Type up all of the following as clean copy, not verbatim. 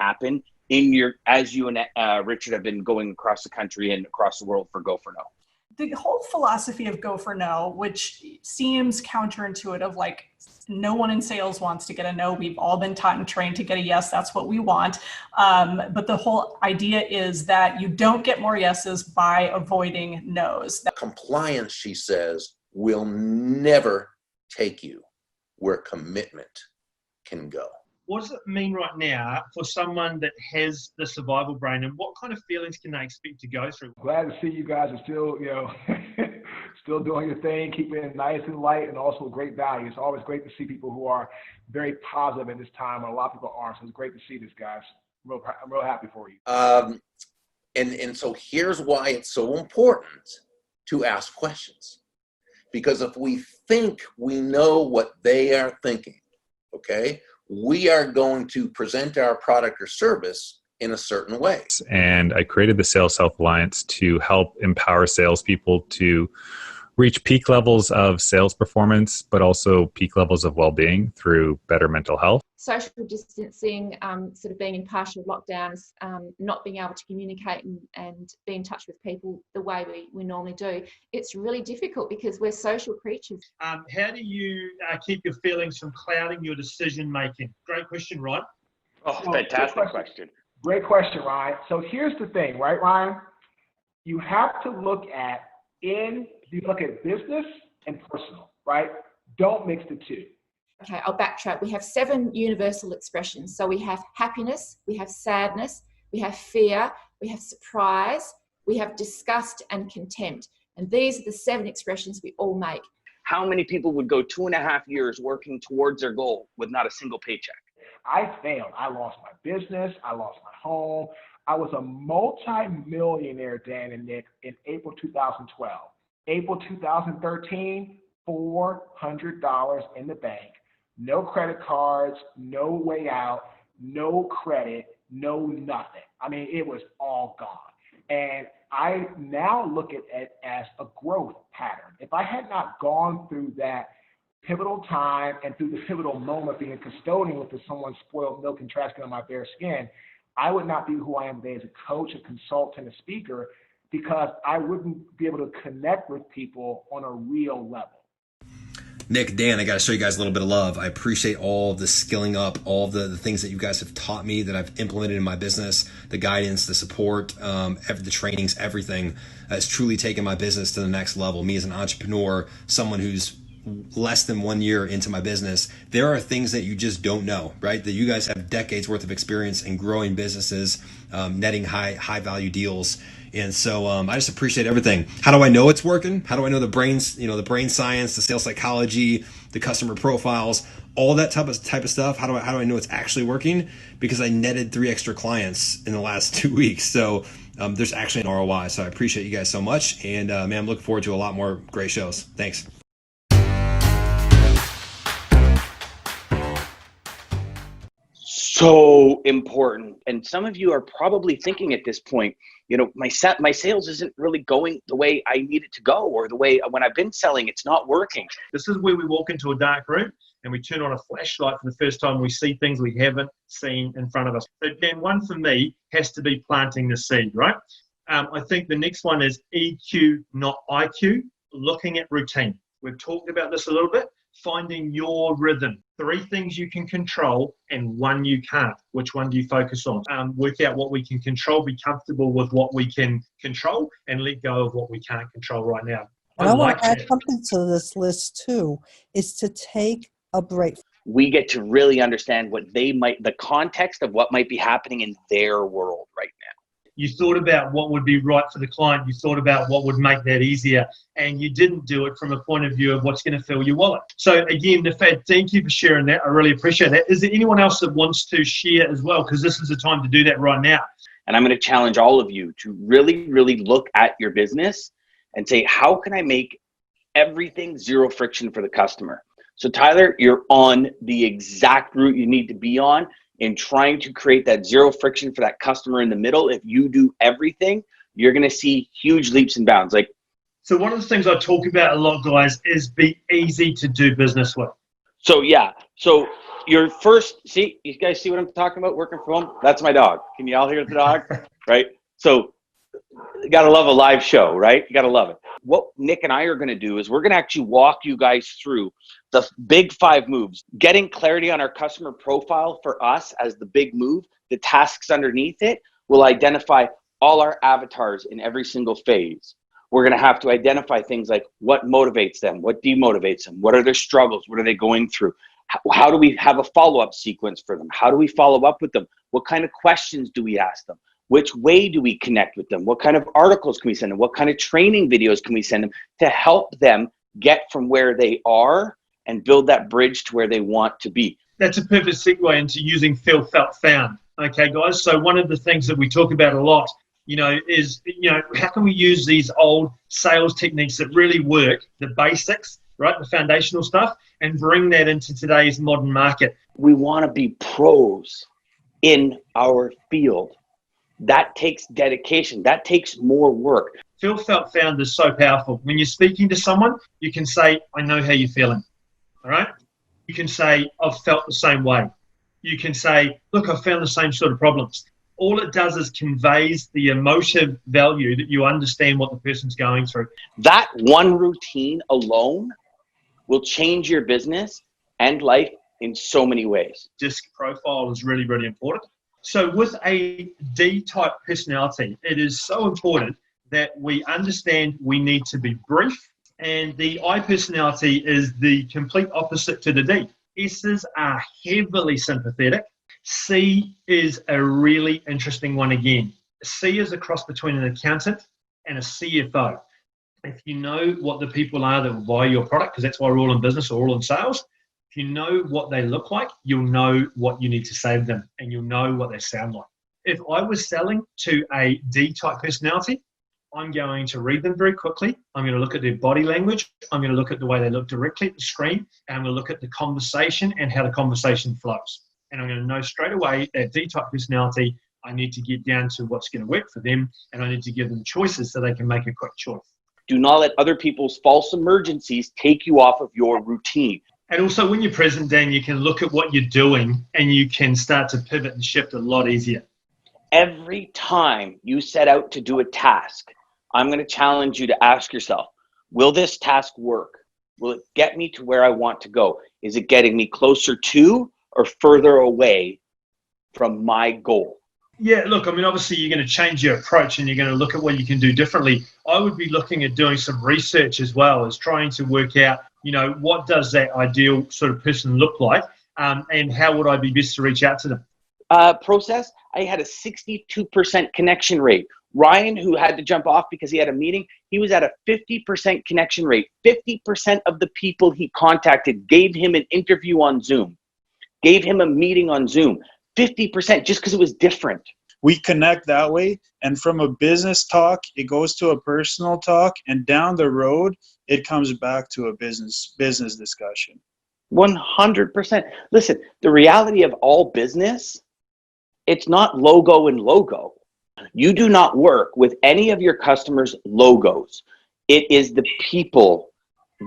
happen as you and Richard have been going across the country and across the world for Go for No? The whole philosophy of Go for No, which seems counterintuitive, like no one in sales wants to get a no. We've all been taught and trained to get a yes. That's what we want. But the whole idea is that you don't get more yeses by avoiding no's. Compliance, she says, will never take you where commitment can go. What does it mean right now for someone that has the survival brain, and what kind of feelings can they expect to go through? Glad to see you guys are still, still doing your thing, keeping it nice and light, and also great value. It's always great to see people who are very positive at this time, and a lot of people aren't. So it's great to see this, guys. I'm real happy for you. And so here's why it's so important to ask questions. Because if we think we know what they are thinking, okay, we are going to present our product or service in a certain way. And I created the Sales Health Alliance to help empower salespeople to reach peak levels of sales performance, but also peak levels of well-being through better mental health. Social distancing, sort of being in partial lockdowns, not being able to communicate and be in touch with people the way we normally do. It's really difficult because we're social creatures. How do you keep your feelings from clouding your decision making? Great question, Ryan. Oh, fantastic question. Great question, Ryan. So here's the thing, right, Ryan? You have to look at business and personal, right? Don't mix the two. Okay, I'll backtrack. We have 7 universal expressions. So we have happiness, we have sadness, we have fear, we have surprise, we have disgust and contempt. And these are the 7 expressions we all make. How many people would go 2.5 years working towards their goal with not a single paycheck? I failed. I lost my business. I lost my home. I was a multi-millionaire, Dan and Nick, in April 2012. April 2013, $400 in the bank. No credit cards, no way out, no credit, no nothing. I mean, it was all gone. And I now look at it as a growth pattern. If I had not gone through that pivotal time and through the pivotal moment being a custodian with someone's spoiled milk and trash can on my bare skin, I would not be who I am today as a coach, a consultant, a speaker, because I wouldn't be able to connect with people on a real level. Nick, Dan, I got to show you guys a little bit of love. I appreciate all the skilling up, all the things that you guys have taught me that I've implemented in my business, the guidance, the support, the trainings, everything has truly taken my business to the next level. Me as an entrepreneur, someone who's less than 1 year into my business, there are things that you just don't know, right? That you guys have decades worth of experience in growing businesses, netting high value deals. And so I just appreciate everything. How do I know it's working? How do I know the brains, the brain science, the sales psychology, the customer profiles, all that type of stuff? How do I know it's actually working? Because I netted 3 extra clients in the last 2 weeks. So there's actually an ROI. So I appreciate you guys so much. And man, I'm looking forward to a lot more great shows. Thanks. So important. And some of you are probably thinking at this point, my sales isn't really going the way I need it to go, or the way when I've been selling, it's not working. This is where we walk into a dark room and we turn on a flashlight for the first time. We see things we haven't seen in front of us. So Dan, one for me has to be planting the seed, right? I think the next one is EQ, not IQ, looking at routine. We've talked about this a little bit. Finding your rhythm. 3 things you can control and 1 you can't. Which one do you focus on? Work out what we can control, be comfortable with what we can control, and let go of what we can't control right now. And I want to add something to this list too, is to take a break. We get to really understand the context of what might be happening in their world right now. You thought about what would be right for the client. You thought about what would make that easier, and you didn't do it from a point of view of what's going to fill your wallet. So again, Nafad, thank you for sharing that. I really appreciate that. Is there anyone else that wants to share as well? Because this is the time to do that right now. And I'm going to challenge all of you to really, really look at your business and say, how can I make everything zero friction for the customer? So Tyler, you're on the exact route you need to be on in trying to create that zero friction for that customer in the middle. If you do everything, you're going to see huge leaps and bounds. So one of the things I talk about a lot, guys, is be easy to do business with. So yeah, so your first, see, you guys see what I'm talking about working from home? That's my dog. Can you all hear the dog? Right? So you gotta love a live show, right? You gotta love it. What Nick and I are gonna do is we're gonna actually walk you guys through the big 5 moves, getting clarity on our customer profile for us as the big move. The tasks underneath it will identify all our avatars in every single phase. We're going to have to identify things like what motivates them, what demotivates them, what are their struggles, what are they going through, how do we have a follow-up sequence for them, how do we follow up with them, what kind of questions do we ask them, which way do we connect with them, what kind of articles can we send them, what kind of training videos can we send them to help them get from where they are and build that bridge to where they want to be. That's a perfect segue into using feel, felt, found. Okay, guys. So one of the things that we talk about a lot, is, how can we use these old sales techniques that really work, the basics, right, the foundational stuff, and bring that into today's modern market. We want to be pros in our field. That takes dedication. That takes more work. Feel, felt, found is so powerful. When you're speaking to someone, you can say, I know how you're feeling. All right? You can say, I've felt the same way. You can say, look, I've found the same sort of problems. All it does is conveys the emotive value that you understand what the person's going through. That one routine alone will change your business and life in so many ways. Disc profile is really, really important. So with a D-type personality, it is so important that we understand we need to be brief. And the I personality is the complete opposite to the D. S's are heavily sympathetic. C is a really interesting one again. C is a cross between an accountant and a CFO. If you know what the people are that will buy your product, because that's why we're all in business or all in sales, if you know what they look like, you'll know what you need to say to them and you'll know what they sound like. If I was selling to a D-type personality, I'm going to read them very quickly. I'm going to look at their body language. I'm going to look at the way they look directly at the screen. And I'm going to look at the conversation and how the conversation flows. And I'm going to know straight away that D-type personality, I need to get down to what's going to work for them. And I need to give them choices so they can make a quick choice. Do not let other people's false emergencies take you off of your routine. And also when you're present, Dan, you can look at what you're doing and you can start to pivot and shift a lot easier. Every time you set out to do a task, I'm going to challenge you to ask yourself, will this task work? Will it get me to where I want to go? Is it getting me closer to or further away from my goal? Yeah, look, I mean, obviously you're going to change your approach and you're going to look at what you can do differently. I would be looking at doing some research as well as trying to work out, what does that ideal sort of person look like, and how would I be best to reach out to them? Process, I had a 62% connection rate. Ryan, who had to jump off because he had a meeting, he was at a 50% connection rate. 50% of the people he contacted gave him an interview on Zoom, gave him a meeting on Zoom. 50% just because it was different. We connect that way, and from a business talk, it goes to a personal talk, and down the road, it comes back to a business discussion. 100%. Listen, the reality of all business, it's not logo and logo. You do not work with any of your customers' logos. It is the people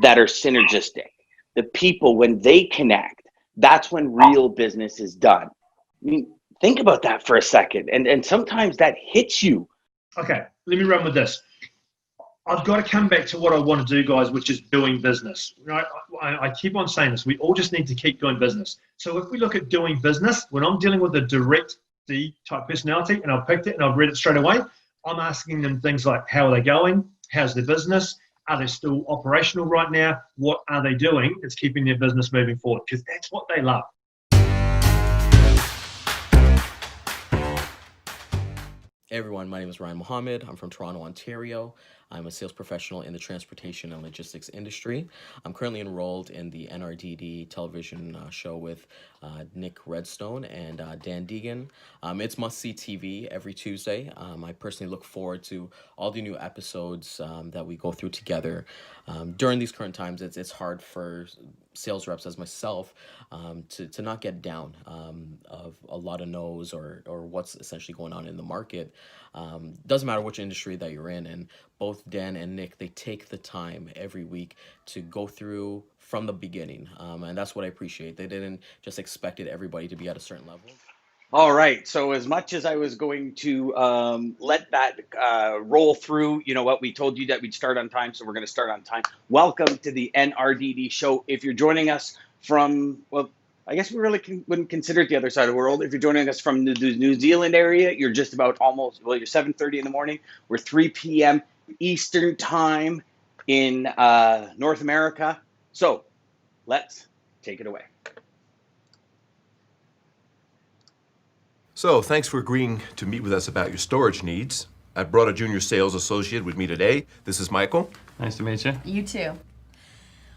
that are synergistic. The people, when they connect, that's when real business is done. I mean, think about that for a second. And sometimes that hits you. Okay, let me run with this. I've got to come back to what I want to do, guys, which is doing business. Right? I keep on saying this. We all just need to keep doing business. So if we look at doing business, when I'm dealing with a direct D-type personality, and I've picked it and I've read it straight away, I'm asking them things like, how are they going? How's their business? Are they still operational right now? What are they doing that's keeping their business moving forward? Because that's what they love. Hey everyone, my name is Ryan Mohammed. I'm from Toronto, Ontario. I'm a sales professional in the transportation and logistics industry. I'm currently enrolled in the NRDD television show with Nick Redstone and Dan Deegan. It's must-see TV every Tuesday. I personally look forward to all the new episodes that we go through together. During these current times, it's hard for sales reps as myself to not get down of a lot of no's or what's essentially going on in the market. Doesn't matter which industry that you're in, and both Dan and Nick, they take the time every week to go through from the beginning, and that's what I appreciate. They didn't just expected everybody to be at a certain level. All right. So as much as I was going to let that roll through, you know what, we told you that we'd start on time, so we're going to start on time. Welcome to the NRDD show. If you're joining us from, well, I guess we really wouldn't consider it the other side of the world. If you're joining us from the New Zealand area, you're just about almost, well, you're 7:30 in the morning. We're 3 p.m. Eastern time in North America. So let's take it away. So, thanks for agreeing to meet with us about your storage needs. I brought a junior sales associate with me today. This is Michael. Nice to meet you. You too.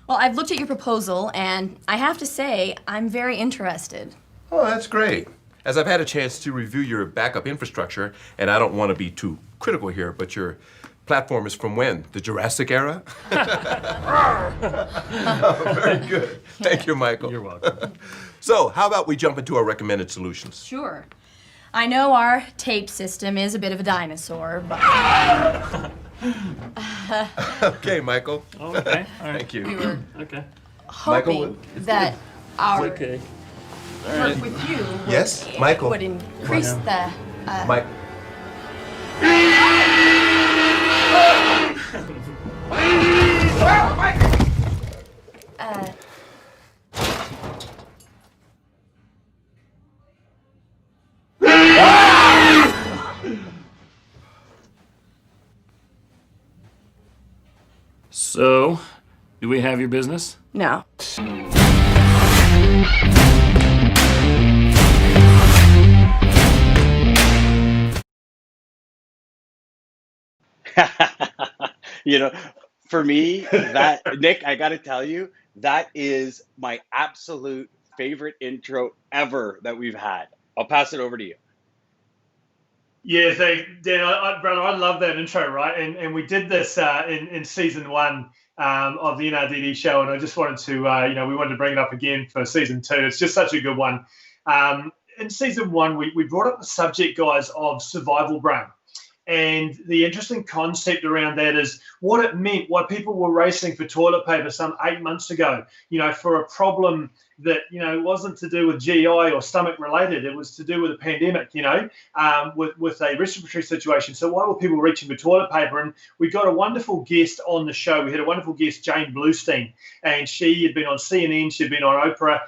Well, I've looked at your proposal, and I have to say, I'm very interested. Oh, that's great. As I've had a chance to review your backup infrastructure, and I don't want to be too critical here, but your platform is from when? The Jurassic era? Oh, very good. Thank you, Michael. You're welcome. So, how about we jump into our recommended solutions? Sure. I know our tape system is a bit of a dinosaur, but... Okay, Michael. Oh, okay. All right. Thank you. We were Okay. hoping that our Okay. work with you would, Yes, Michael. would increase the... Mike. So, do we have your business? No. You know, for me, that Nick, I got to tell you, that is my absolute favorite intro ever that we've had. I'll pass it over to you. Yeah, thank Dan. Brother, I love that intro, right? And we did this in season 1 of the NRDD show, and I just wanted to, we wanted to bring it up again for season 2. It's just such a good one. In season 1, we brought up the subject, guys, of survival brain. And the interesting concept around that is what it meant, why people were racing for toilet paper some 8 months ago, for a problem that, wasn't to do with GI or stomach related. It was to do with a pandemic, with a respiratory situation. So why were people reaching for toilet paper? And we got a wonderful guest on the show. We had a wonderful guest, Jane Bluestein, and she had been on CNN. She'd been on Oprah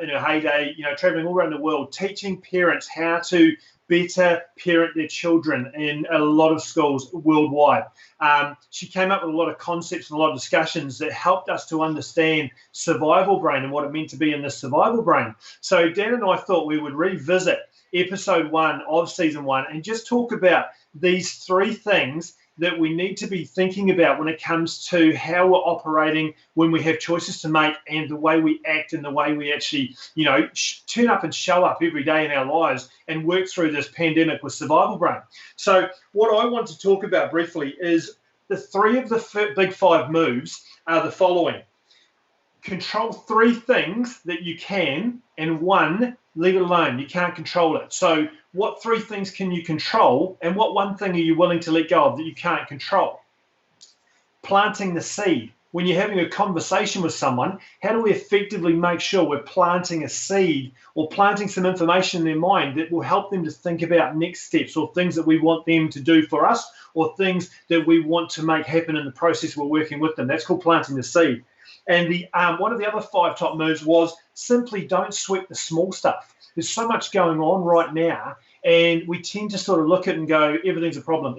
in her heyday, traveling all around the world, teaching parents how to better parent their children in a lot of schools worldwide. She came up with a lot of concepts and a lot of discussions that helped us to understand survival brain and what it meant to be in the survival brain. So Dan and I thought we would revisit episode 1 of season 1 and just talk about these 3 things that we need to be thinking about when it comes to how we're operating when we have choices to make, and the way we act and the way we actually, turn up and show up every day in our lives and work through this pandemic with survival brain. So what I want to talk about briefly is the 3 of the big 5 moves are the following. Control 3 things that you can, and 1, leave it alone. You can't control it. So what 3 things can you control, and what 1 thing are you willing to let go of that you can't control? Planting the seed. When you're having a conversation with someone, how do we effectively make sure we're planting a seed or planting some information in their mind that will help them to think about next steps or things that we want them to do for us or things that we want to make happen in the process we're working with them? That's called planting the seed. And the one of the other 5 top moves was simply don't sweat the small stuff. There's so much going on right now, and we tend to sort of look at it and go, everything's a problem,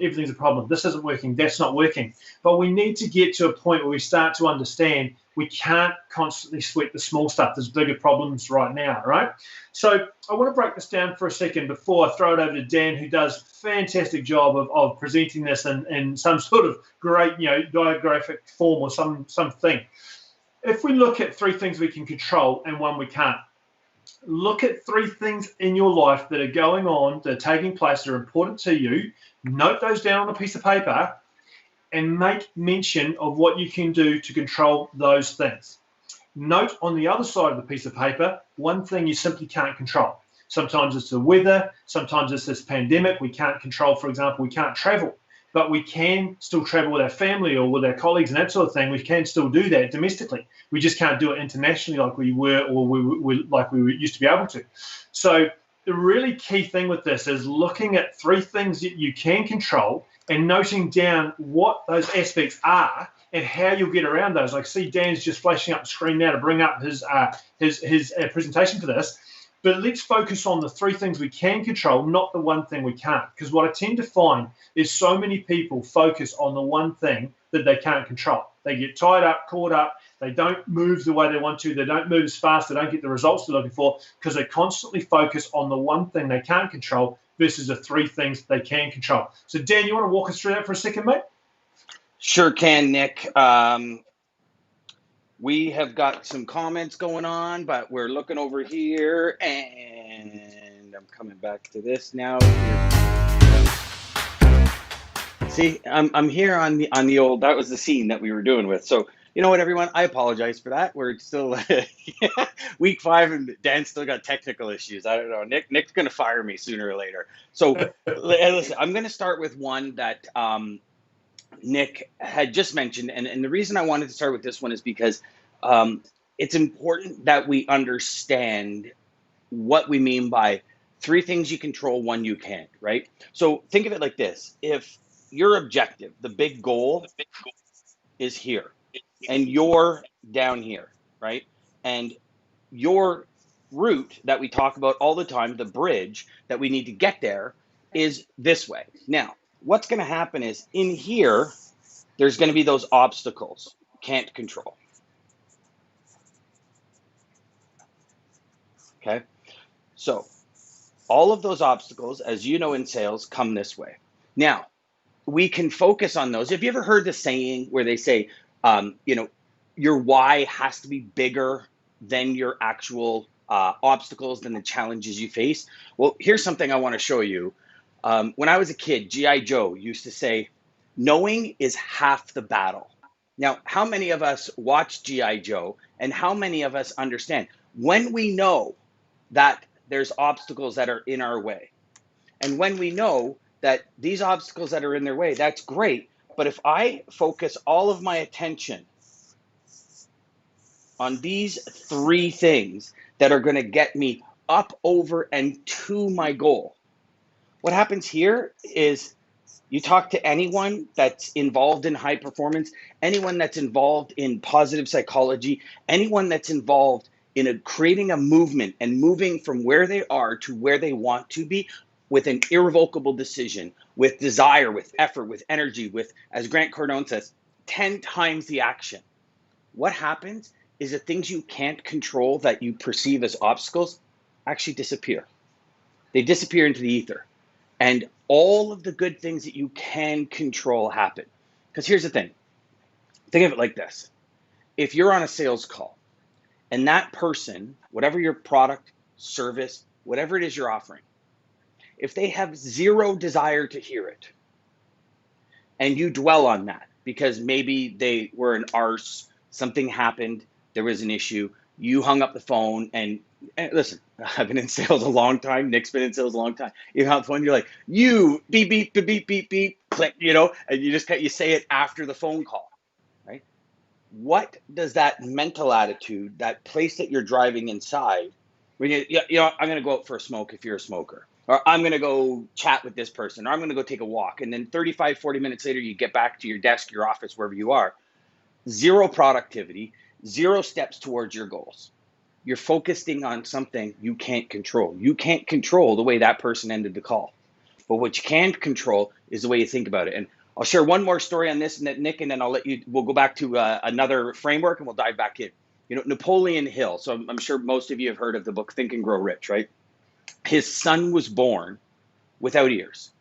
this isn't working, that's not working. But we need to get to a point where we start to understand we can't constantly sweat the small stuff. There's bigger problems right now, right? So I want to break this down for a second before I throw it over to Dan, who does a fantastic job of presenting this in some sort of great, diagraphic form or something. If we look at 3 things we can control and 1 we can't, look at 3 things in your life that are going on, that are taking place, that are important to you. Note those down on a piece of paper and make mention of what you can do to control those things. note on the other side of the piece of paper one thing you simply can't control. Sometimes it's the weather, sometimes it's this pandemic we can't control. For example, we can't travel, but we can still travel with our family or with our colleagues and that sort of thing. We can still do that domestically. We just can't do it internationally like we were, or like we used to be able to. So the really key thing with this is looking at 3 things that you can control and noting down what those aspects are and how you'll get around those. Like, see, Dan's just flashing up the screen now to bring up his presentation for this. But let's focus on the 3 things we can control, not the one thing we can't. Because what I tend to find is so many people focus on the one thing that they can't control. They get tied up, caught up. They don't move the way they want to. They don't move as fast. They don't get the results they're looking for because they constantly focus on the one thing they can't control versus the 3 things they can control. So, Dan, you want to walk us through that for a second, mate? Sure can, Nick. We have got some comments going on, but we're looking over here, and I'm coming back to this now. See, I'm here on the old. That was the scene that we were doing with. So you know what, everyone? I apologize for that. We're still week 5, and Dan still got technical issues. I don't know. Nick's gonna fire me sooner or later. So listen, I'm gonna start with one that Nick had just mentioned, and the reason I wanted to start with this one is because it's important that we understand what we mean by 3 things you control, 1 you can't, right? So think of it like this. If your objective, the big goal, is here, and you're down here, right? And your route that we talk about all the time, the bridge that we need to get there, is this way. Now, what's going to happen is in here, there's going to be those obstacles can't control. Okay, so all of those obstacles, as you know, in sales, come this way. Now, we can focus on those. Have you ever heard the saying where they say, your why has to be bigger than your actual obstacles, than the challenges you face? Well, here's something I want to show you. When I was a kid, G.I. Joe used to say, knowing is half the battle. Now, how many of us watch G.I. Joe, and how many of us understand when we know that there's obstacles that are in our way? And when we know that these obstacles that are in their way, that's great. But if I focus all of my attention on these 3 things that are going to get me up, over, and to my goal, what happens here is you talk to anyone that's involved in high performance, anyone that's involved in positive psychology, anyone that's involved in creating a movement and moving from where they are to where they want to be with an irrevocable decision, with desire, with effort, with energy, with, as Grant Cardone says, 10 times the action. What happens is that things you can't control that you perceive as obstacles actually disappear. They disappear into the ether. And all of the good things that you can control happen. Because here's the thing. Think of it like this. If you're on a sales call and that person, whatever your product, service, whatever it is you're offering, if they have 0 desire to hear it, and you dwell on that because maybe they were an arse, something happened, there was an issue, you hung up the phone, and listen, I've been in sales a long time. Nick's been in sales a long time. You hang up the phone, you're like, you beep, beep, beep, beep, beep, beep, click, and you say it after the phone call, right? What does that mental attitude, that place that you're driving inside, when I'm going to go out for a smoke if you're a smoker, or I'm going to go chat with this person, or I'm going to go take a walk, and then 35, 40 minutes later, you get back to your desk, your office, wherever you are, 0 productivity, 0 steps towards your goals. You're focusing on something you can't control. You can't control the way that person ended the call. But what you can control is the way you think about it. And I'll share one more story on this, Nick, and then we'll go back to another framework and we'll dive back in. Napoleon Hill. So I'm sure most of you have heard of the book Think and Grow Rich, right? His son was born without ears.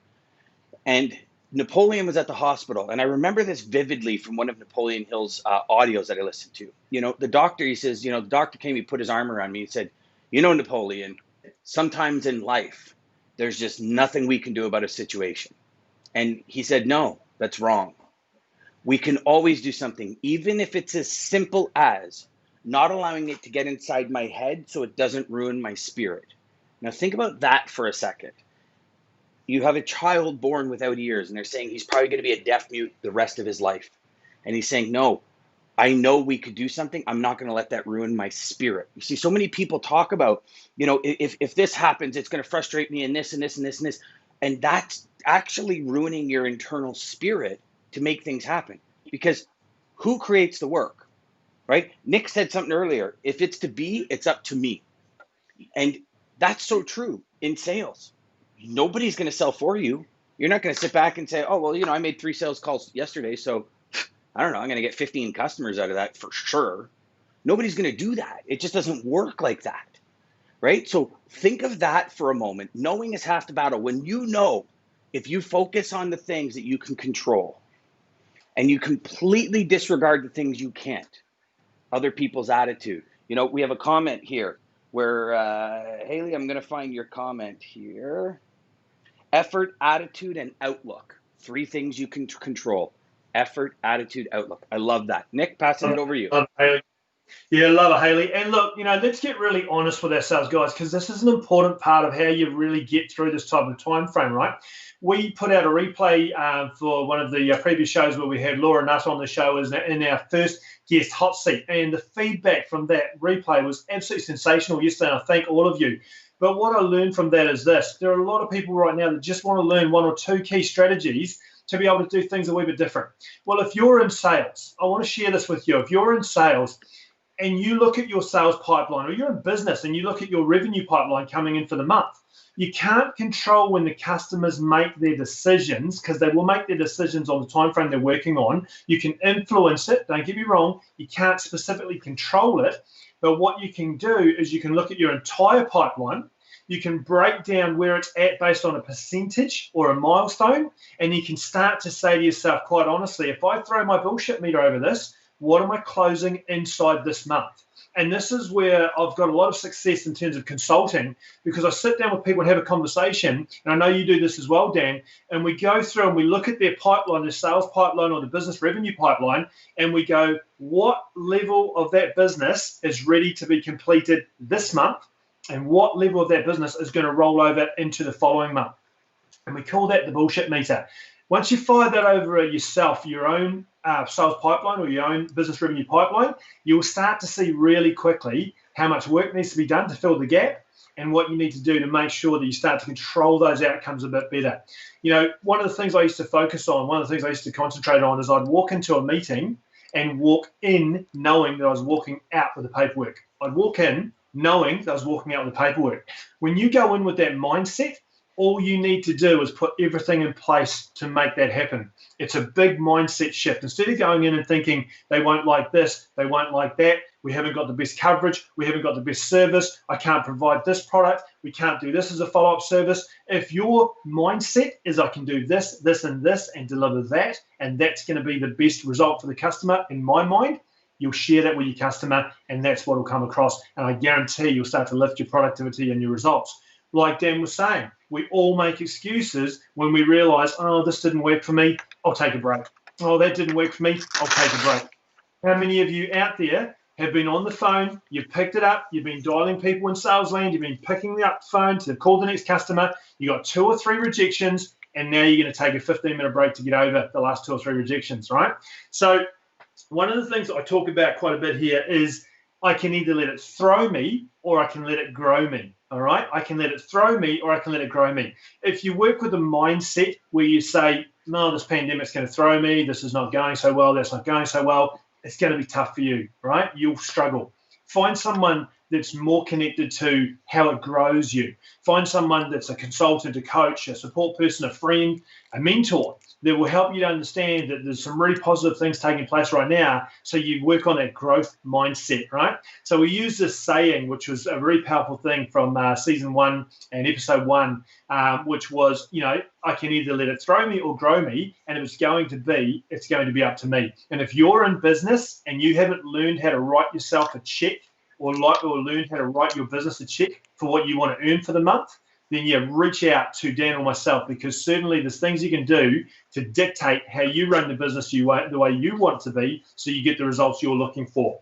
And Napoleon was at the hospital, and I remember this vividly from one of Napoleon Hill's audios that I listened to. The doctor, he says, the doctor came, he put his arm around me, he said, Napoleon, sometimes in life, there's just nothing we can do about a situation. And he said, no, that's wrong. We can always do something, even if it's as simple as not allowing it to get inside my head so it doesn't ruin my spirit. Now think about that for a second. You have a child born without ears, and they're saying he's probably going to be a deaf mute the rest of his life. And he's saying, no, I know we could do something. I'm not going to let that ruin my spirit. You see, so many people talk about, if this happens, it's going to frustrate me and this and this and this and this. And that's actually ruining your internal spirit to make things happen. Because who creates the work, right? Nick said something earlier. If it's to be, it's up to me. And that's so true in sales. Nobody's going to sell for you. You're not going to sit back and say, oh, well, I made 3 sales calls yesterday, so I don't know, I'm going to get 15 customers out of that for sure. Nobody's going to do that. It just doesn't work like that, right? So think of that for a moment. Knowing is half the battle. When if you focus on the things that you can control and you completely disregard the things you can't, other people's attitude. We have a comment here where, Haley, I'm going to find your comment here. Effort, attitude, and outlook. 3 things you can control. Effort, attitude, outlook. I love that. Nick, passing it over to you. Yeah, love it, Haley. And look, let's get really honest with ourselves, guys, because this is an important part of how you really get through this type of time frame, right? We put out a replay for one of the previous shows where we had Laura Nutt on the show in our first guest hot seat. And the feedback from that replay was absolutely sensational yesterday, and I thank all of you. But what I learned from that is this. There are a lot of people right now that just want to learn 1 or 2 key strategies to be able to do things a wee bit different. Well, if you're in sales, I want to share this with you. If you're in sales and you look at your sales pipeline, or you're in business and you look at your revenue pipeline coming in for the month, you can't control when the customers make their decisions, because they will make their decisions on the time frame they're working on. You can influence it, don't get me wrong. You can't specifically control it. But what you can do is you can look at your entire pipeline. You can break down where it's at based on a percentage or a milestone, and you can start to say to yourself, quite honestly, if I throw my bullshit meter over this, what am I closing inside this month? And this is where I've got a lot of success in terms of consulting, because I sit down with people and have a conversation, and I know you do this as well, Dan, and we go through and we look at their pipeline, their sales pipeline or the business revenue pipeline, and we go, what level of that business is ready to be completed this month, and what level of that business is going to roll over into the following month. And we call that the bullshit meter. Once you fire that over yourself, your own sales pipeline or your own business revenue pipeline, you'll start to see really quickly how much work needs to be done to fill the gap and what you need to do to make sure that you start to control those outcomes a bit better. One of the things I used to focus on, one of the things I used to concentrate on is I'd walk into a meeting and walk in knowing that I was walking out with the paperwork. I'd walk in knowing that I was walking out with the paperwork. When you go in with that mindset, all you need to do is put everything in place to make that happen. It's a big mindset shift. Instead of going in and thinking they won't like this, they won't like that, we haven't got the best coverage, we haven't got the best service, I can't provide this product, we can't do this as a follow-up service. If your mindset is I can do this, this, and this, and deliver that, and that's going to be the best result for the customer, in my mind, you'll share that with your customer, and that's what will come across. And I guarantee you'll start to lift your productivity and your results. Like Dan was saying, we all make excuses when we realize, oh, this didn't work for me, I'll take a break. Oh, that didn't work for me, I'll take a break. How many of you out there have been on the phone, you've picked it up, you've been dialing people in sales land, you've been picking up the phone to call the next customer, you got 2 or 3 rejections, and now you're going to take a 15-minute break to get over the last 2 or 3 rejections, right? So one of the things that I talk about quite a bit here is I can either let it throw me or I can let it grow me. All right, I can let it throw me or I can let it grow me. If you work with a mindset where you say, no, this pandemic's going to throw me, this is not going so well, that's not going so well, it's going to be tough for you, right? You'll struggle. Find someone that's more connected to how it grows you. Find someone that's a consultant, a coach, a support person, a friend, a mentor that will help you to understand that there's some really positive things taking place right now. So you work on that growth mindset, right? So we use this saying, which was a very powerful thing from season 1 and episode 1, which was, I can either let it throw me or grow me. And if it's going to be up to me. And if you're in business and you haven't learned how to write yourself a check or learn how to write your business a check for what you want to earn for the month, then reach out to Dan or myself, because certainly there's things you can do to dictate how you run the business the way you want it to be, so you get the results you're looking for.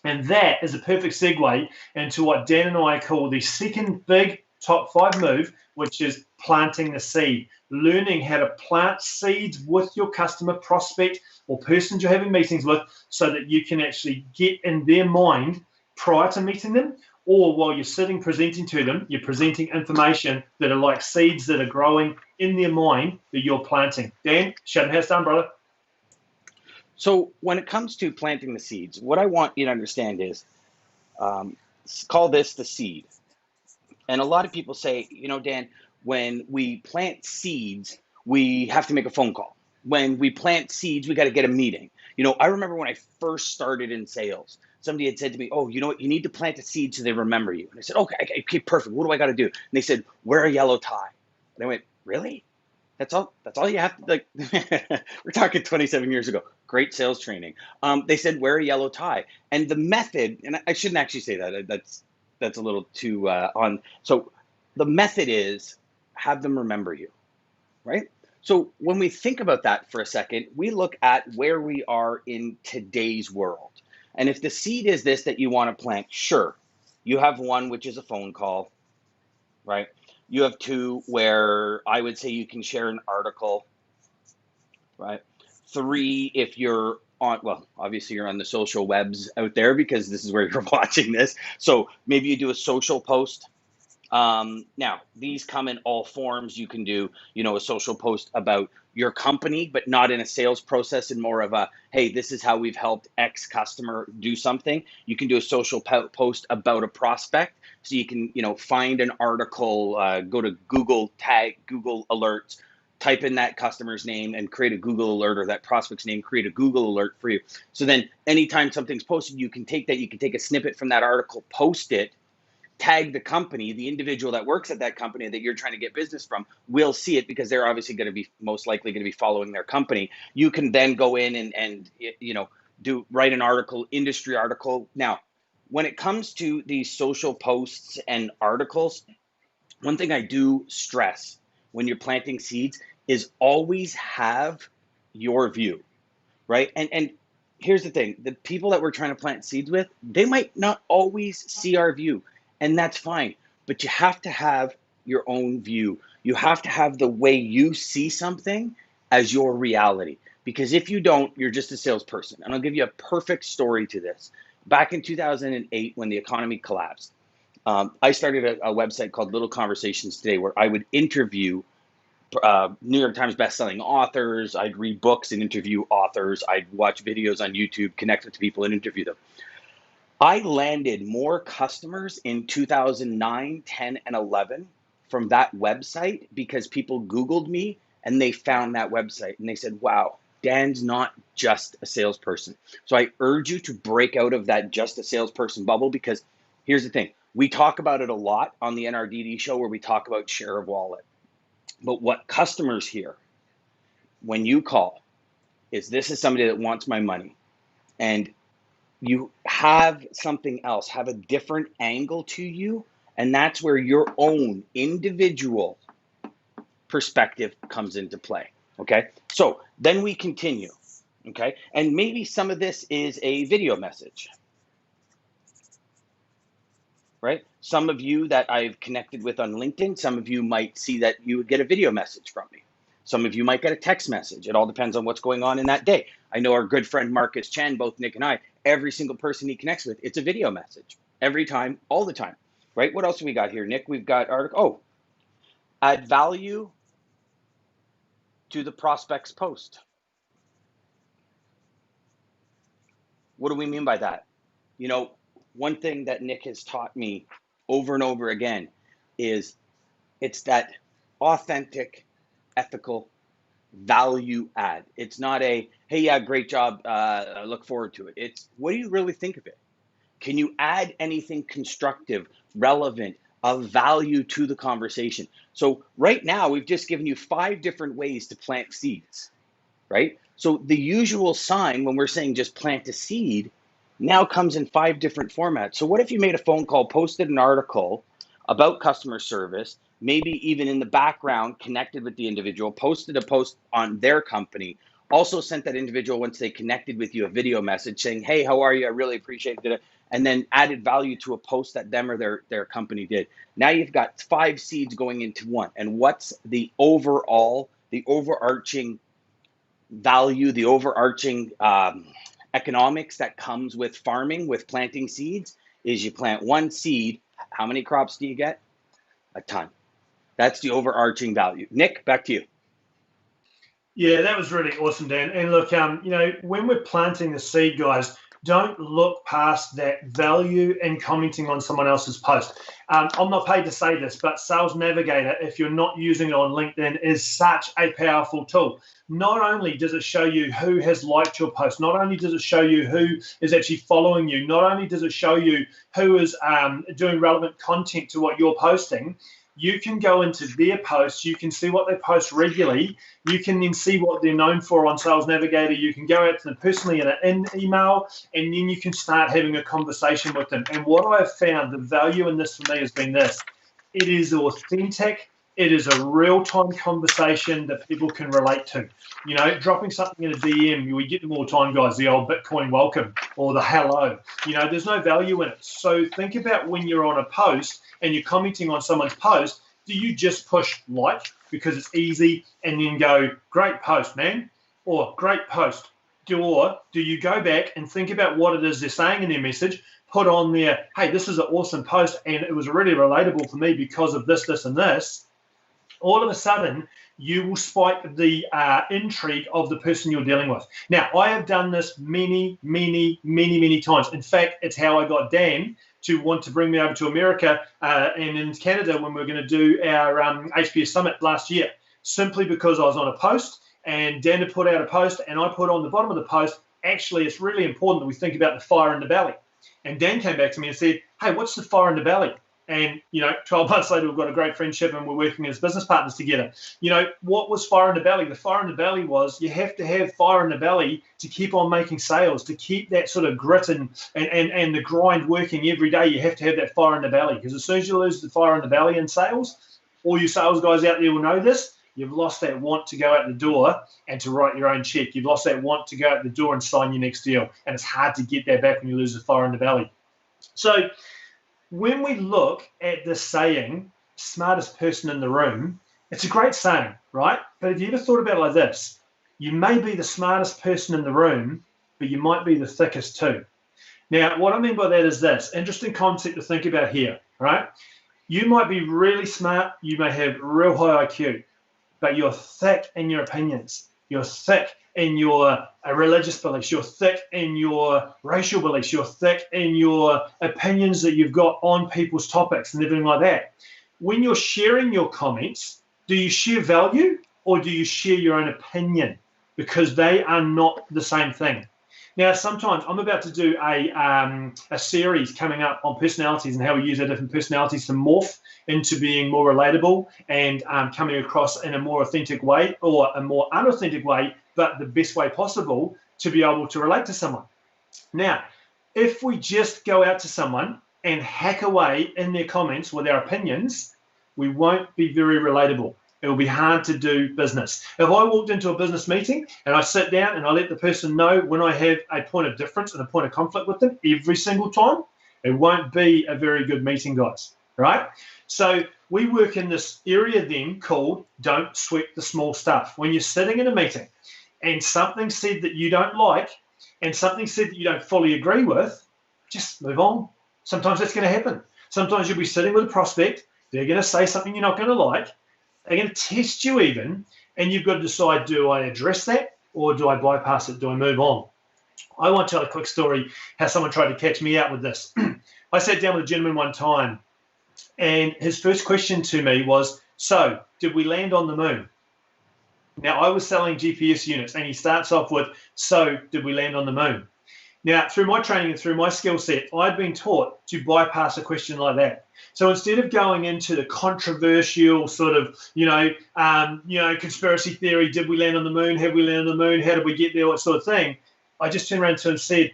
And that is a perfect segue into what Dan and I call the second big top 5 move, which is planting the seed. Learning how to plant seeds with your customer, prospect, or person you're having meetings with so that you can actually get in their mind prior to meeting them, or while you're sitting presenting to them, you're presenting information that are like seeds that are growing in their mind that you're planting. Dan, show them how it's done, brother. So when it comes to planting the seeds, what I want you to understand is call this the seed. And a lot of people say, you know, Dan, when we plant seeds, we have to make a phone call. When we plant seeds, we got to get a meeting. You know, I remember when I first started in sales, somebody had said to me, oh, you know what, you need to plant a seed so they remember you. And I said, okay, perfect. What do I got to do? And they said, wear a yellow tie. And I went, really? That's all you have to, like, we're talking 27 years ago. Great sales training. They said, wear a yellow tie. And the method, and I shouldn't actually say that. That's a little too on. So the method is have them remember you, right? So when we think about that for a second, we look at where we are in today's world. And if the seed is this that you want to plant, sure, you have one, which is a phone call, right? You have two where I would say you can share an article, right? Three, if you're on, well, obviously you're on the social webs out there because this is where you're watching this. So maybe you do a social post. Now, these come in all forms. You can do, you know, a social post about your company, but not in a sales process and more of a, hey, this is how we've helped X customer do something. You can do a social post about a prospect. So you can, you know, find an article, go to Google, tag Google Alerts, type in that customer's name and create a Google alert, or that prospect's name, create a Google alert for you. So then anytime something's posted, you can take that, you can take a snippet from that article, post it, tag the company, the individual that works at that company that you're trying to get business from will see it because they're obviously going to be most likely going to be following their company. You can then go in and you know, write an article, industry article. Now, when it comes to these social posts and articles, one thing I do stress when you're planting seeds is always have your view, right? And here's the thing, the people that we're trying to plant seeds with, they might not always see our view, and that's fine. But you have to have your own view. You have to have the way you see something as your reality. Because if you don't, you're just a salesperson. And I'll give you a perfect story to this. Back in 2008, when the economy collapsed, I started a website called Little Conversations Today, where I would interview New York Times bestselling authors. I'd read books and interview authors. I'd watch videos on YouTube, connect with people and interview them. I landed more customers in 2009, 10, and 11 from that website because people Googled me and they found that website and they said, wow, Dan's not just a salesperson. So I urge you to break out of that just a salesperson bubble, because here's the thing. We talk about it a lot on the NRDD show where we talk about share of wallet. But what customers hear when you call is, this is somebody that wants my money. And you have something else, have a different angle to you. And that's where your own individual perspective comes into play. Okay. So then we continue. Okay. And maybe some of this is a video message, right? Some of you that I've connected with on LinkedIn, some of you might see that you would get a video message from me. Some of you might get a text message. It all depends on what's going on in that day. I know our good friend Marcus Chen, both Nick and I, every single person he connects with, it's a video message every time, all the time, right? What else have we got here, Nick? We've got add value to the prospect's post. What do we mean by that? You know, one thing that Nick has taught me over and over again is it's that authentic, ethical value add. It's not a, hey, yeah, great job, I look forward to it. It's, what do you really think of it? Can you add anything constructive, relevant, of value to the conversation? So right now, we've just given you 5 different ways to plant seeds, right? So the usual sign when we're saying just plant a seed now comes in 5 different formats. So what if you made a phone call, posted an article about customer service, maybe even in the background connected with the individual, posted a post on their company, Also sent that individual, once they connected with you, a video message saying, hey, how are you? I really appreciate it. And then added value to a post that them or their company did. Now you've got 5 seeds going into one. And what's the overarching value, the overarching economics that comes with farming, with planting seeds, is you plant 1 seed. How many crops do you get? A ton. That's the overarching value. Nick, back to you. Yeah, that was really awesome, Dan. And look, when we're planting the seed, guys, don't look past that value in commenting on someone else's post. I'm not paid to say this, but Sales Navigator, if you're not using it on LinkedIn, is such a powerful tool. Not only does it show you who has liked your post, not only does it show you who is actually following you, not only does it show you who is doing relevant content to what you're posting, you can go into their posts, you can see what they post regularly, you can then see what they're known for on Sales Navigator, you can go out to them personally in an email, and then you can start having a conversation with them. And what I have found, the value in this for me has been this: it is authentic, it is a real-time conversation that people can relate to. Dropping something in a DM, we get them all the time, guys, the old Bitcoin welcome or the hello. There's no value in it. So think about when you're on a post and you're commenting on someone's post, do you just push like because it's easy and then go, great post, man, or great post? Or do you go back and think about what it is they're saying in their message, put on there, hey, this is an awesome post and it was really relatable for me because of this, this, and this. All of a sudden, you will spike the intrigue of the person you're dealing with. Now, I have done this many, many, many, many times. In fact, it's how I got Dan to want to bring me over to America and in Canada when we were going to do our HBS Summit last year, simply because I was on a post and Dan had put out a post and I put on the bottom of the post, actually, it's really important that we think about the fire in the belly. And Dan came back to me and said, hey, what's the fire in the belly? And, 12 months later, we've got a great friendship and we're working as business partners together. What was fire in the belly? The fire in the belly was you have to have fire in the belly to keep on making sales, to keep that sort of grit and the grind working every day. You have to have that fire in the belly, because as soon as you lose the fire in the belly in sales, all you sales guys out there will know this, you've lost that want to go out the door and to write your own check. You've lost that want to go out the door and sign your next deal. And it's hard to get that back when you lose the fire in the belly. So when we look at the saying, smartest person in the room, it's a great saying, right? But have you ever thought about it like this? You may be the smartest person in the room, but you might be the thickest too. Now, what I mean by that is this, interesting concept to think about here, right? You might be really smart, you may have real high IQ, but you're thick in your opinions. You're thick in your religious beliefs, you're thick in your racial beliefs, you're thick in your opinions that you've got on people's topics and everything like that. When you're sharing your comments, do you share value or do you share your own opinion? Because they are not the same thing. Now, sometimes I'm about to do a series coming up on personalities and how we use our different personalities to morph into being more relatable and coming across in a more authentic way or a more unauthentic way, but the best way possible to be able to relate to someone. Now, if we just go out to someone and hack away in their comments with our opinions, we won't be very relatable. It will be hard to do business. If I walked into a business meeting and I sit down and I let the person know when I have a point of difference and a point of conflict with them every single time, it won't be a very good meeting, guys, right? So we work in this area then called don't sweat the small stuff. When you're sitting in a meeting and something said that you don't like and something said that you don't fully agree with, just move on. Sometimes that's going to happen. Sometimes you'll be sitting with a prospect, they're going to say something you're not going to like, they're going to test you even, and you've got to decide, do I address that or do I bypass it? Do I move on? I want to tell a quick story how someone tried to catch me out with this. I sat down with a gentleman one time, and his first question to me was, so, did we land on the moon? Now, I was selling GPS units, and he starts off with, so, did we land on the moon? Now, through my training and through my skill set, I'd been taught to bypass a question like that. So instead of going into the controversial sort of, conspiracy theory, did we land on the moon? Have we landed on the moon? How did we get there? What sort of thing? I just turned around to him and said,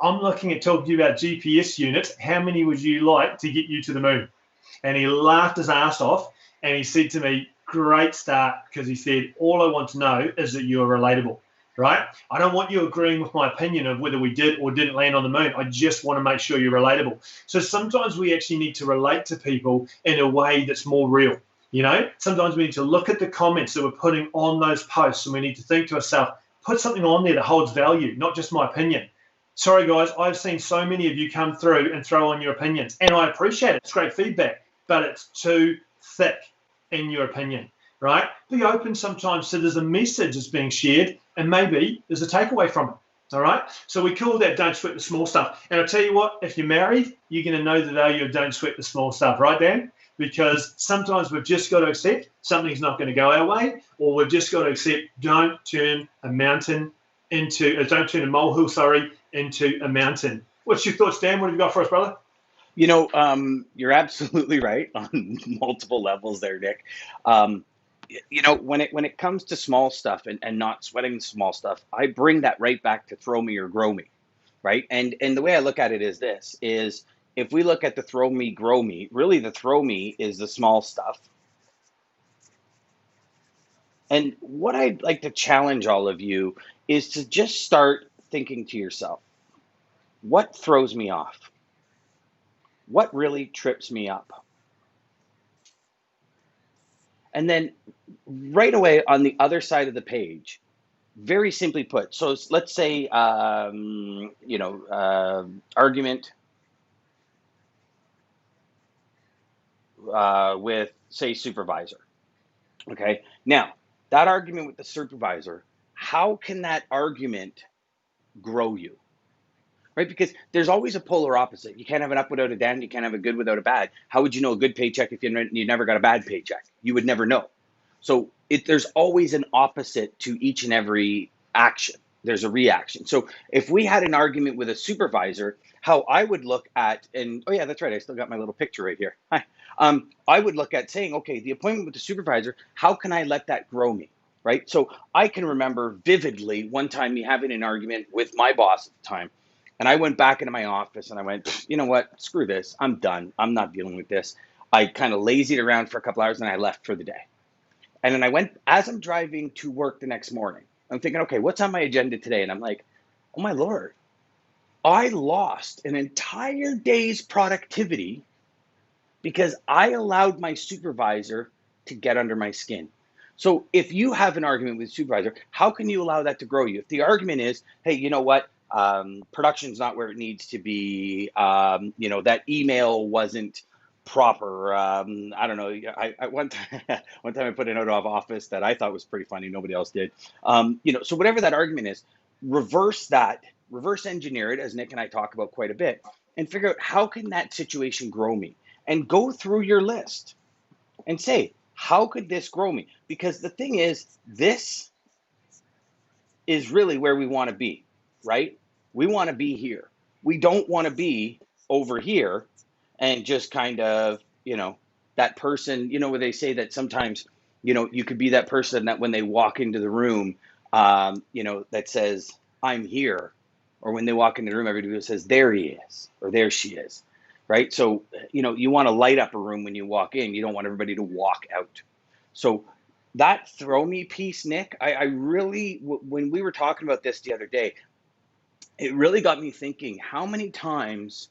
I'm looking at talking to you about GPS units. How many would you like to get you to the moon? And he laughed his ass off and he said to me, great start, because he said, all I want to know is that you are relatable. right? I don't want you agreeing with my opinion of whether we did or didn't land on the moon. I just want to make sure you're relatable. So sometimes we actually need to relate to people in a way that's more real. You know, sometimes we need to look at the comments that we're putting on those posts, and we need to think to ourselves, put something on there that holds value, not just my opinion. Sorry, guys, I've seen so many of you come through and throw on your opinions, and I appreciate it. It's great feedback, but it's too thick in your opinion, right? Be open sometimes so there's a message that's being shared, and maybe there's a takeaway from it. All right, so we call that don't sweat the small stuff. And I'll tell you what, if you're married, you're going to know the value of don't sweat the small stuff, right, Dan? Because sometimes we've just got to accept something's not going to go our way, or we've just got to accept don't turn a molehill, into a mountain. What's your thoughts, Dan? What have you got for us, brother? You know, you're absolutely right on multiple levels there, Nick. You know, when it comes to small stuff and not sweating the small stuff, I bring that right back to throw me or grow me, right? And the way I look at it is this: is if we look at the throw me, grow me, really the throw me is the small stuff. And what I'd like to challenge all of you is to just start thinking to yourself, what throws me off? What really trips me up? And then right away on the other side of the page, very simply put, so let's say, argument with, say, supervisor. Okay, now that argument with the supervisor, how can that argument grow you? Right? Because there's always a polar opposite. You can't have an up without a down. You can't have a good without a bad. How would you know a good paycheck if you never got a bad paycheck? You would never know. So there's always an opposite to each and every action. There's a reaction. So if we had an argument with a supervisor, how I would look at, and oh yeah, that's right, I still got my little picture right here. Hi. I would look at saying, okay, the appointment with the supervisor, how can I let that grow me? Right? So I can remember vividly one time me having an argument with my boss at the time. And I went back into my office and I went, you know what, screw this. I'm done. I'm not dealing with this. I kind of lazied around for a couple hours and I left for the day. And then I went, as I'm driving to work the next morning, I'm thinking, okay, what's on my agenda today? And I'm like, oh my Lord, I lost an entire day's productivity because I allowed my supervisor to get under my skin. So if you have an argument with a supervisor, how can you allow that to grow you? If the argument is, hey, you know what? Production's not where it needs to be. That email wasn't proper. I don't know. One time I put a note of office that I thought was pretty funny. Nobody else did. So whatever that argument is, reverse engineer it, as Nick and I talk about quite a bit, and figure out how can that situation grow me, and go through your list and say, how could this grow me? Because the thing is, this is really where we want to be, right? We want to be here. We don't want to be over here and just kind of, that person, where they say that sometimes, you could be that person that when they walk into the room, that says, I'm here. Or when they walk into the room, everybody says, there he is, or there she is, right? So, you want to light up a room when you walk in. You don't want everybody to walk out. So that throw me piece, Nick, I really, when we were talking about this the other day, it really got me thinking, how many times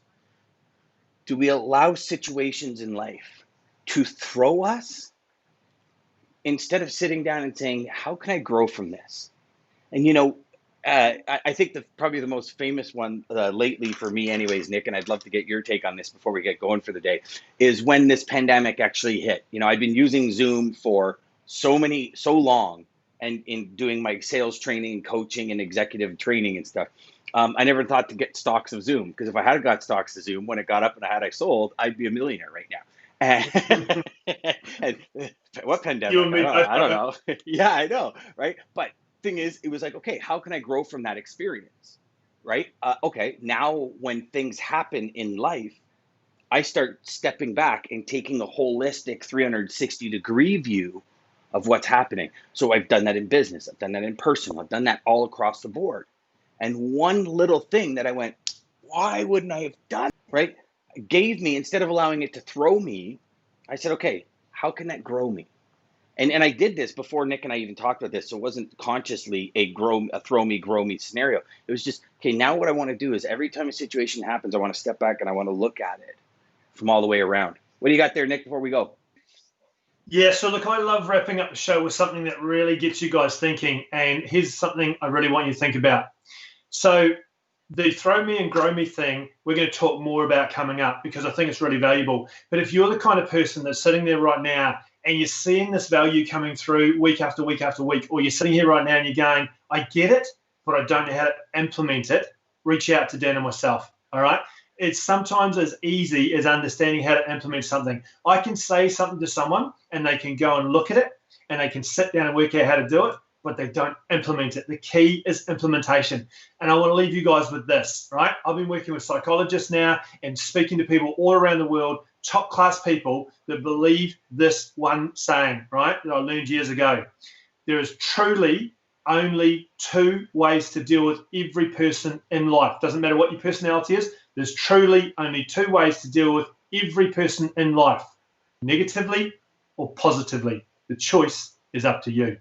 do we allow situations in life to throw us instead of sitting down and saying, how can I grow from this? And, I think probably the most famous one lately for me anyways, Nick, and I'd love to get your take on this before we get going for the day, is when this pandemic actually hit. I'd been using Zoom for so long, and in doing my sales training, coaching, and executive training and stuff. I never thought to get stocks of Zoom, because if I had got stocks of Zoom, when it got up and I sold, I'd be a millionaire right now. And what pandemic? You and me both, I don't know. Yeah, I know, right? But thing is, it was like, okay, how can I grow from that experience, right? Okay, now when things happen in life, I start stepping back and taking a holistic 360-degree view of what's happening. So I've done that in business, I've done that in personal, I've done that all across the board. And one little thing that I went, why wouldn't I have done, right? Gave me, instead of allowing it to throw me, I said, okay, how can that grow me? And I did this before Nick and I even talked about this, so it wasn't consciously a throw me, grow me scenario. It was just, okay, now what I want to do is every time a situation happens, I want to step back and I want to look at it from all the way around. What do you got there, Nick, before we go? Yeah, so look, I love wrapping up the show with something that really gets you guys thinking. And here's something I really want you to think about. So the throw me and grow me thing, we're going to talk more about coming up because I think it's really valuable. But if you're the kind of person that's sitting there right now and you're seeing this value coming through week after week after week, or you're sitting here right now and you're going, I get it, but I don't know how to implement it, reach out to Dan and myself, all right? It's sometimes as easy as understanding how to implement something. I can say something to someone and they can go and look at it and they can sit down and work out how to do it, but they don't implement it. The key is implementation. And I want to leave you guys with this, right? I've been working with psychologists now and speaking to people all around the world, top class people that believe this one saying, right, that I learned years ago. There is truly only 2 ways to deal with every person in life. Doesn't matter what your personality is. There's truly only 2 ways to deal with every person in life, negatively or positively. The choice is up to you.